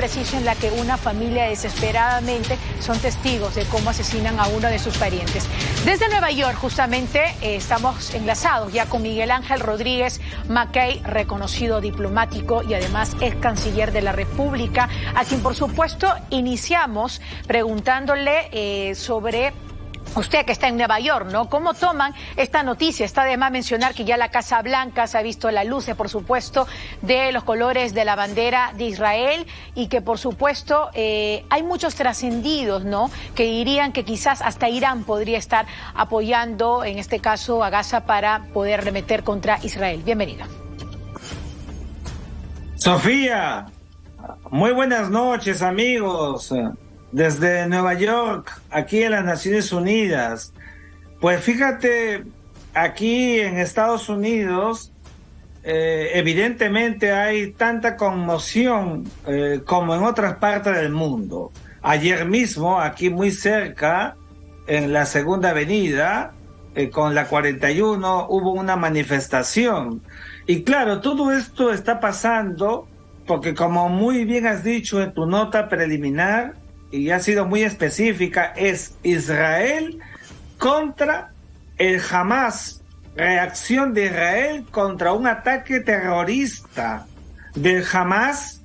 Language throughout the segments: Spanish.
preciso en la que una familia desesperadamente son testigos de cómo asesinan a uno de sus parientes. Desde Nueva York, justamente, estamos enlazados ya con Miguel Ángel Rodríguez Mackay, reconocido diplomático y además ex canciller de la República, a quien por supuesto iniciamos preguntándole sobre usted que está en Nueva York, ¿no? ¿Cómo toman esta noticia? Está de más mencionar que ya la Casa Blanca se ha visto la luz, por supuesto, de los colores de la bandera de Israel y que, por supuesto, hay muchos trascendidos, ¿no? Que dirían que quizás hasta Irán podría estar apoyando, en este caso, a Gaza para poder remeter contra Israel. Bienvenida. Sofía, muy buenas noches, amigos. Desde Nueva York, aquí en las Naciones Unidas. Pues fíjate, aquí en Estados Unidos, evidentemente hay tanta conmoción como en otras partes del mundo. Ayer mismo, aquí muy cerca, en la Segunda Avenida, con la 41, hubo una manifestación. Y claro, todo esto está pasando porque, como muy bien has dicho en tu nota preliminar, y ha sido muy específica, es Israel contra el Hamas, reacción de Israel contra un ataque terrorista del Hamas,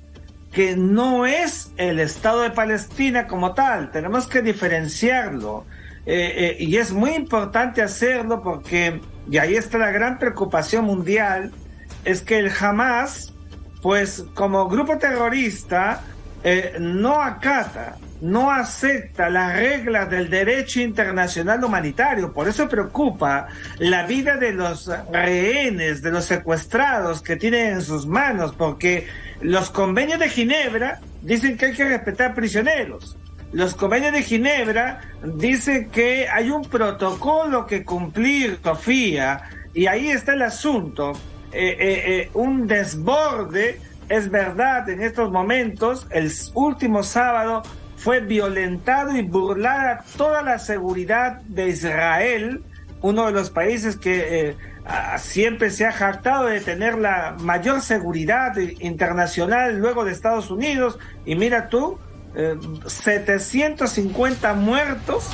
que no es el Estado de Palestina como tal. Tenemos que diferenciarlo, y es muy importante hacerlo porque, y ahí está la gran preocupación mundial, es que el Hamas, pues como grupo terrorista, no acata, no acepta las reglas del derecho internacional humanitario. Por eso preocupa la vida de los rehenes, de los secuestrados que tienen en sus manos, porque los convenios de Ginebra dicen que hay que respetar prisioneros. Los convenios de Ginebra dicen que hay un protocolo que cumplir, Sofía, y ahí está el asunto. Un desborde, es verdad, en estos momentos. El último sábado fue violentado y burlada toda la seguridad de Israel, uno de los países que siempre se ha jactado de tener la mayor seguridad internacional luego de Estados Unidos. Y mira tú, 750 muertos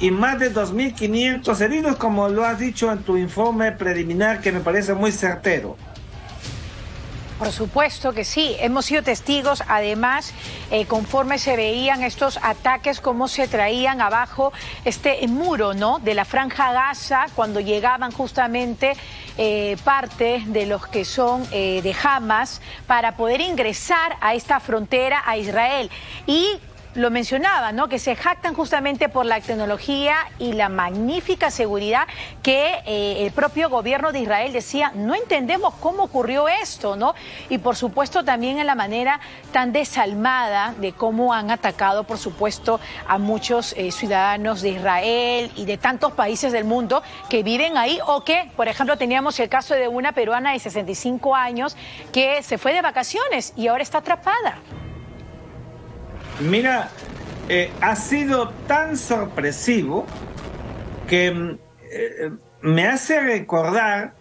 y más de 2.500 heridos, como lo has dicho en tu informe preliminar, que me parece muy certero. Por supuesto que sí, hemos sido testigos, además, conforme se veían estos ataques, cómo se traían abajo este muro, ¿no?, de la Franja Gaza, cuando llegaban justamente parte de los que son de Hamas para poder ingresar a esta frontera a Israel. Y lo mencionaba, ¿no?, que se jactan justamente por la tecnología y la magnífica seguridad que el propio gobierno de Israel decía, no entendemos cómo ocurrió esto, ¿no? Y por supuesto también en la manera tan desalmada de cómo han atacado, por supuesto, a muchos ciudadanos de Israel y de tantos países del mundo que viven ahí, o que, por ejemplo, teníamos el caso de una peruana de 65 años que se fue de vacaciones y ahora está atrapada. Mira, ha sido tan sorpresivo que me hace recordar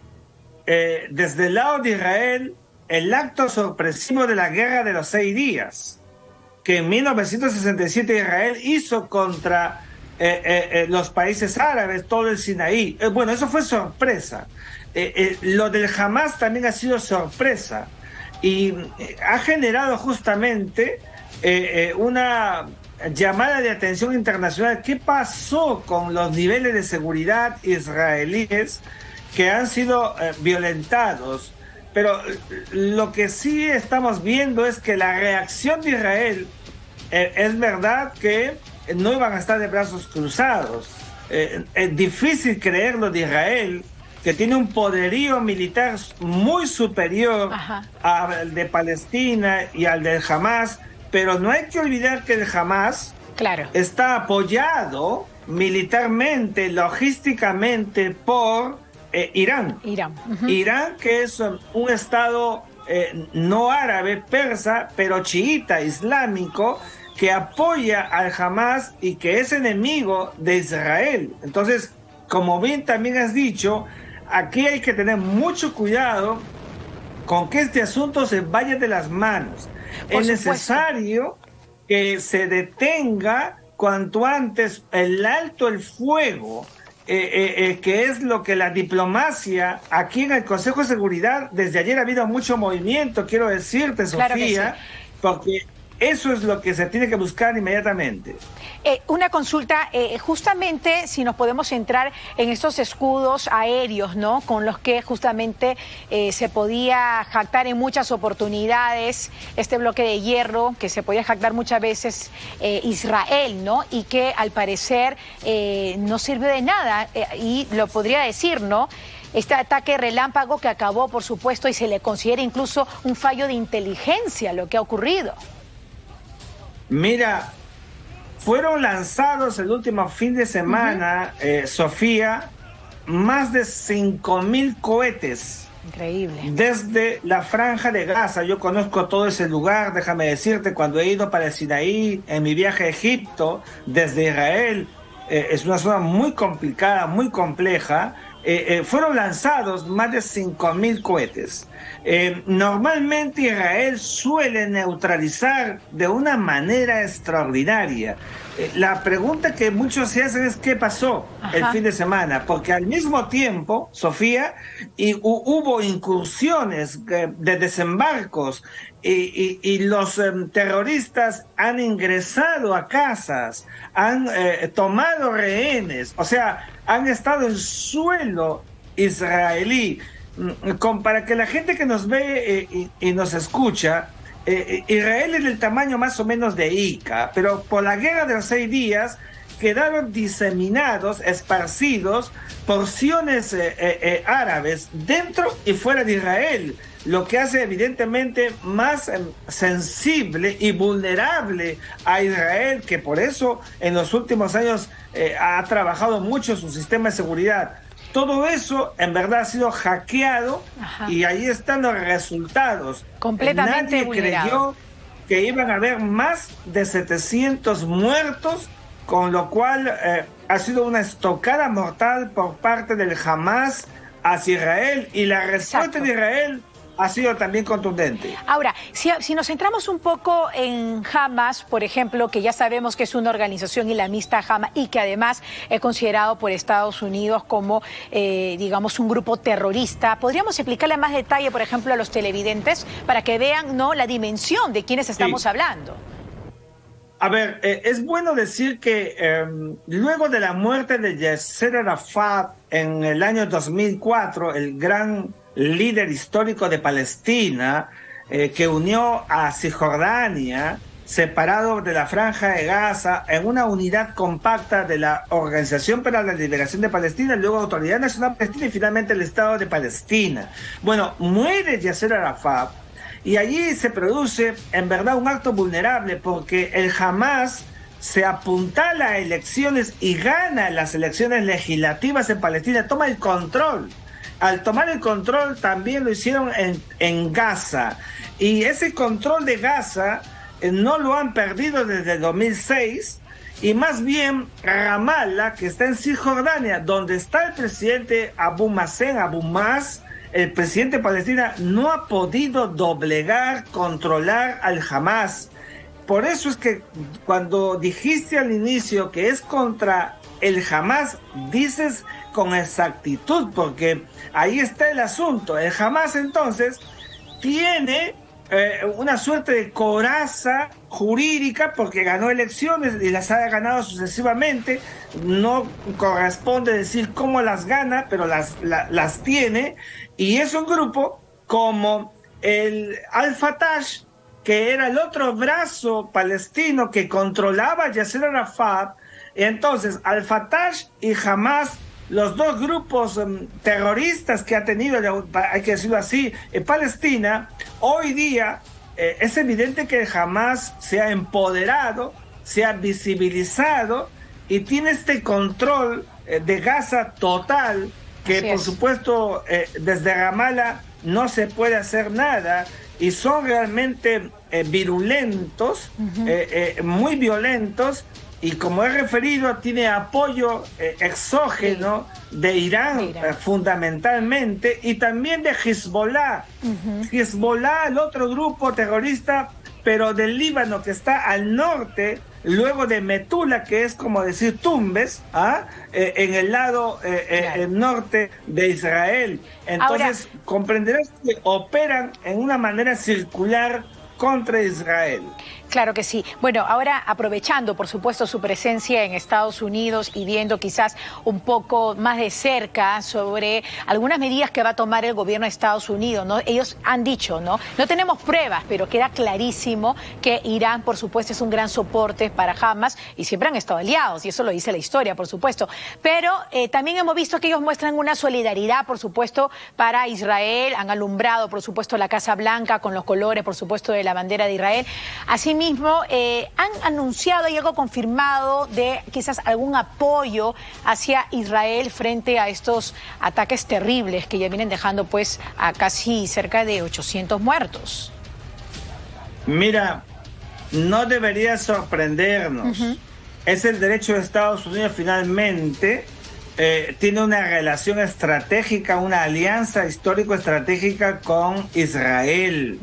desde el lado de Israel el acto sorpresivo de la Guerra de los 6 días, que en 1967 Israel hizo contra los países árabes, todo el Sinaí. Bueno, eso fue sorpresa. Lo del Hamas también ha sido sorpresa y ha generado justamente una llamada de atención internacional. ¿Qué pasó con los niveles de seguridad israelíes que han sido violentados? Pero lo que sí estamos viendo es que la reacción de Israel, es verdad que no iban a estar de brazos cruzados. Es difícil creerlo de Israel, que tiene un poderío militar muy superior al de Palestina y al del Hamas. Pero no hay que olvidar que el Hamas está apoyado militarmente, logísticamente por Irán. Irán, que es un estado no árabe, persa, pero chiita, islámico, que apoya al Hamas y que es enemigo de Israel. Entonces, como bien también has dicho, aquí hay que tener mucho cuidado con que este asunto se vaya de las manos. Es necesario que se detenga cuanto antes el alto el fuego, que es lo que la diplomacia aquí en el Consejo de Seguridad, desde ayer ha habido mucho movimiento, quiero decirte, Claro Sofía, porque eso es lo que se tiene que buscar inmediatamente. Una consulta, justamente si nos podemos centrar en estos escudos aéreos, ¿no? Con los que justamente se podía jactar en muchas oportunidades este bloque de hierro, que se podía jactar muchas veces Israel, ¿no? Y que al parecer no sirvió de nada, y lo podría decir, ¿no? Este ataque relámpago que acabó, por supuesto, y se le considera incluso un fallo de inteligencia lo que ha ocurrido. Mira, fueron lanzados el último fin de semana, Sofía, más de 5.000 cohetes. Increíble. Desde la Franja de Gaza. Yo conozco todo ese lugar, déjame decirte, cuando he ido para el Sinaí, en mi viaje a Egipto, desde Israel, es una zona muy complicada, muy compleja. Fueron lanzados más de 5.000 cohetes. Normalmente Israel suele neutralizar de una manera extraordinaria. La pregunta que muchos se hacen es ¿qué pasó el fin de semana? Porque al mismo tiempo, Sofía, hubo incursiones de desembarcos y los terroristas han ingresado a casas, han tomado rehenes, o sea, han estado en suelo israelí. Para que la gente que nos ve y nos escucha, Israel es del tamaño más o menos de Ica, pero por la guerra de los 6 días quedaron diseminados, esparcidos, porciones árabes dentro y fuera de Israel, lo que hace evidentemente más sensible y vulnerable a Israel, que por eso en los últimos años ha trabajado mucho su sistema de seguridad. Todo eso en verdad ha sido hackeado. Y ahí están los resultados. Completamente Nadie vulnerado. creyó que iban a haber más de 700 muertos, con lo cual ha sido una estocada mortal por parte del Hamas hacia Israel, y la respuesta de Israel ha sido también contundente. Ahora, si nos centramos un poco en Hamas, por ejemplo, que ya sabemos que es una organización islamista Hamas y que además es considerado por Estados Unidos como, digamos, un grupo terrorista, ¿podríamos explicarle más detalle, por ejemplo, a los televidentes para que vean, ¿no?, la dimensión de quiénes estamos hablando? A ver, es bueno decir que luego de la muerte de Yasser Arafat en el año 2004, el gran líder histórico de Palestina, que unió a Cisjordania, separado de la Franja de Gaza, en una unidad compacta de la Organización para la Liberación de Palestina, luego Autoridad Nacional Palestina y finalmente el Estado de Palestina. Bueno, muere Yasser Arafat y allí se produce en verdad un acto vulnerable, porque el Hamas se apuntala a elecciones y gana las elecciones legislativas en Palestina, toma el control. Al tomar el control también lo hicieron en Gaza, y ese control de Gaza no lo han perdido desde 2006, y más bien Ramallah, que está en Cisjordania, donde está el presidente Abu Mazen, el presidente de Palestina, no ha podido doblegar, controlar al Hamas. Por eso es que cuando dijiste al inicio que es contra el Hamas, dices con exactitud, porque ahí está el asunto. El Hamas entonces tiene una suerte de coraza jurídica porque ganó elecciones y las ha ganado sucesivamente. No corresponde decir cómo las gana, pero las tiene, y es un grupo como el Al-Fatah, que era el otro brazo palestino que controlaba a Yasser Arafat. Entonces, Al-Fatah y Hamas, los dos grupos terroristas que ha tenido, hay que decirlo así, Palestina, hoy día es evidente que Hamas se ha empoderado, se ha visibilizado y tiene este control de Gaza total, que por supuesto desde Ramallah no se puede hacer nada, y son realmente virulentos, muy violentos. Y como he referido, tiene apoyo exógeno de Irán, fundamentalmente, y también de Hezbollah. Hezbollah, el otro grupo terrorista, pero del Líbano, que está al norte, luego de Metula, que es como decir Tumbes, en el lado el norte de Israel. Entonces, ahora, comprenderás que operan en una manera circular contra Israel. Claro que sí. Bueno, ahora aprovechando, por supuesto, su presencia en Estados Unidos y viendo quizás un poco más de cerca sobre algunas medidas que va a tomar el gobierno de Estados Unidos, ¿no? Ellos han dicho, ¿no? No tenemos pruebas, pero queda clarísimo que Irán, por supuesto, es un gran soporte para Hamas y siempre han estado aliados, y eso lo dice la historia, por supuesto. Pero también hemos visto que ellos muestran una solidaridad, por supuesto, para Israel. Han alumbrado, por supuesto, la Casa Blanca con los colores, por supuesto, de la bandera de Israel. Así mismo, han anunciado, hay algo confirmado de quizás algún apoyo hacia Israel frente a estos ataques terribles que ya vienen dejando pues a casi cerca de 800 muertos. Mira, no debería sorprendernos. Es el derecho de Estados Unidos finalmente. Tiene una relación estratégica, una alianza histórico-estratégica con Israel.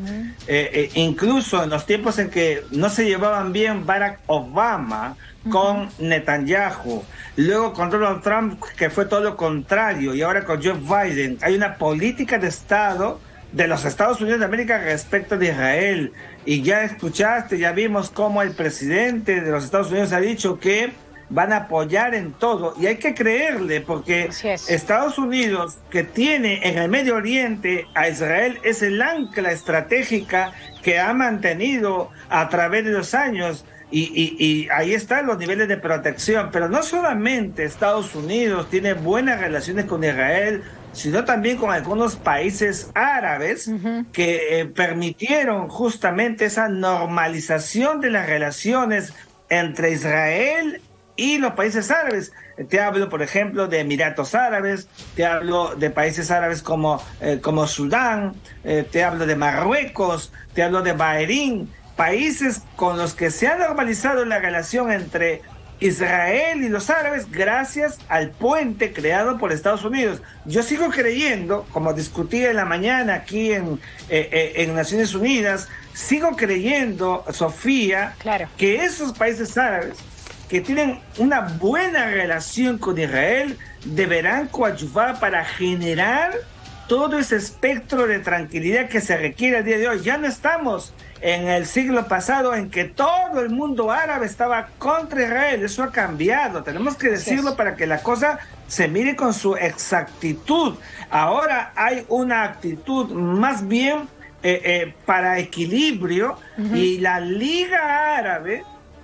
Incluso en los tiempos en que no se llevaban bien Barack Obama con Netanyahu, luego con Donald Trump, que fue todo lo contrario, y ahora con Joe Biden, hay una política de Estado de los Estados Unidos de América respecto de Israel. Y ya escuchaste, ya vimos cómo el presidente de los Estados Unidos ha dicho que van a apoyar en todo, y hay que creerle, porque Estados Unidos, que tiene en el Medio Oriente a Israel, es el ancla estratégica que ha mantenido a través de los años, y ahí están los niveles de protección. Pero no solamente Estados Unidos tiene buenas relaciones con Israel, sino también con algunos países árabes que permitieron justamente esa normalización de las relaciones entre Israel y los países árabes. Te hablo, por ejemplo, de Emiratos Árabes, te hablo de países árabes como Sudán, te hablo de Marruecos, te hablo de Bahrein, países con los que se ha normalizado la relación entre Israel y los árabes gracias al puente creado por Estados Unidos. Yo sigo creyendo, como discutí en la mañana aquí en Naciones Unidas, sigo creyendo, Sofía, que esos países árabes que tienen una buena relación con Israel deberán coadyuvar para generar todo ese espectro de tranquilidad que se requiere al día de hoy. Ya no estamos en el siglo pasado en que todo el mundo árabe estaba contra Israel. Eso ha cambiado, tenemos que decirlo para que la cosa se mire con su exactitud. Ahora hay una actitud más bien para equilibrio, y la Liga Árabe,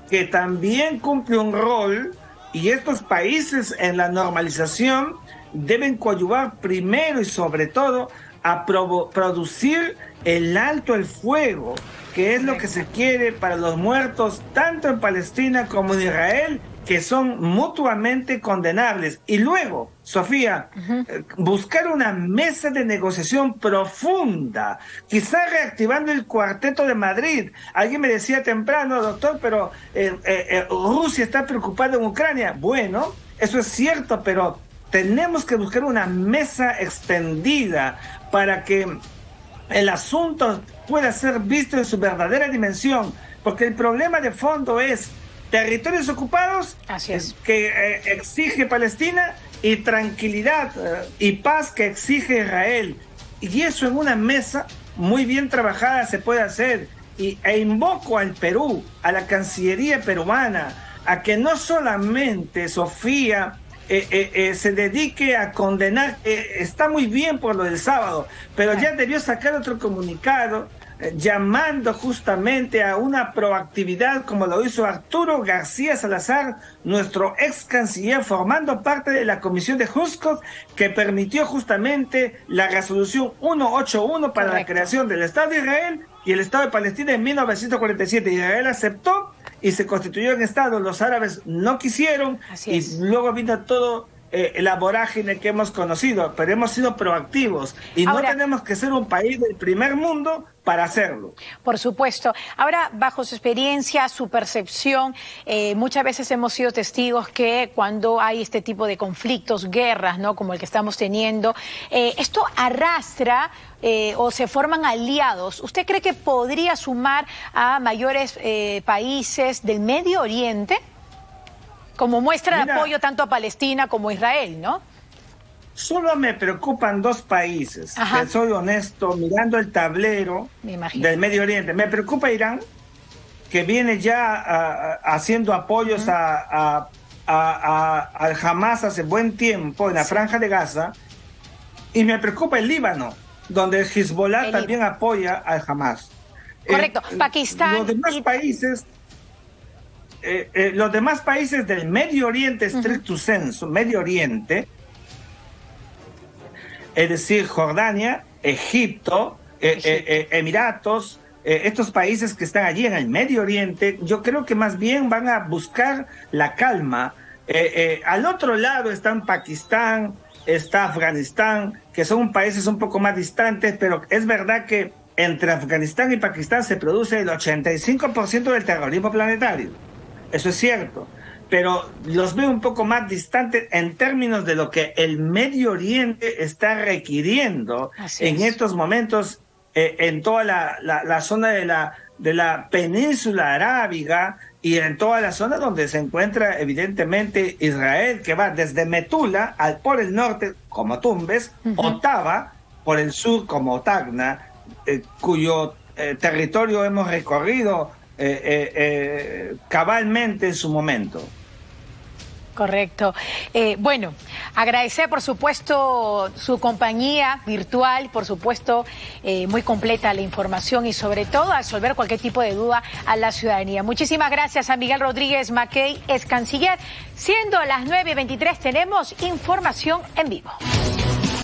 que también cumple un rol, y estos países en la normalización deben coadyuvar primero y sobre todo a producir el alto el fuego, que es lo que se quiere para los muertos tanto en Palestina como en Israel, que son mutuamente condenables. Y luego, Sofía, buscar una mesa de negociación profunda, quizás reactivando el Cuarteto de Madrid. Alguien me decía temprano, doctor, pero Rusia está preocupada en Ucrania. Bueno, eso es cierto, pero tenemos que buscar una mesa extendida para que el asunto pueda ser visto en su verdadera dimensión, porque el problema de fondo es territorios ocupados, que exige Palestina, y tranquilidad y paz que exige Israel. Y eso en una mesa muy bien trabajada se puede hacer. E invoco al Perú, a la Cancillería peruana, a que no solamente, Sofía, se dedique a condenar. Está muy bien por lo del sábado, pero ya debió sacar otro comunicado llamando justamente a una proactividad, como lo hizo Arturo García Salazar, nuestro ex canciller, formando parte de la comisión de Juskov, que permitió justamente la resolución 181 para la creación del Estado de Israel y el Estado de Palestina en 1947. Israel aceptó y se constituyó en Estado. Los árabes no quisieron, y luego vino todo la vorágine que hemos conocido, pero hemos sido proactivos, y ahora, no tenemos que ser un país del primer mundo para hacerlo. Por supuesto. Ahora, bajo su experiencia, su percepción, muchas veces hemos sido testigos que cuando hay este tipo de conflictos, guerras, ¿no?, como el que estamos teniendo, esto arrastra o se forman aliados. ¿Usted cree que podría sumar a mayores países del Medio Oriente como muestra de apoyo tanto a Palestina como a Israel, ¿no? Solo me preocupan dos países, que soy honesto, mirando el tablero del Medio Oriente. Me preocupa Irán, que viene ya haciendo apoyos al Hamas hace buen tiempo en la Franja de Gaza, y me preocupa el Líbano, donde el Hezbollah también apoya al Hamas. Correcto. Pakistán. Los demás países del Medio Oriente, stricto sensu, Medio Oriente, es decir, Jordania, Egipto, Emiratos, estos países que están allí en el Medio Oriente, yo creo que más bien van a buscar la calma. Al otro lado están Pakistán, está Afganistán, que son países un poco más distantes, pero es verdad que entre Afganistán y Pakistán se produce el 85% del terrorismo planetario. Eso es cierto. Pero los veo un poco más distantes en términos de lo que el Medio Oriente está requiriendo en estos momentos en toda la zona de la península arábiga y en toda la zona donde se encuentra evidentemente Israel, que va desde Metula por el norte como Tumbes, Otava por el sur como Tacna, cuyo territorio hemos recorrido cabalmente en su momento. Correcto. Bueno, agradecer por supuesto su compañía virtual, por supuesto muy completa la información y sobre todo a resolver cualquier tipo de duda a la ciudadanía. Muchísimas gracias a Miguel Rodríguez Mackey, ex canciller. Siendo las 9:23 tenemos información en vivo.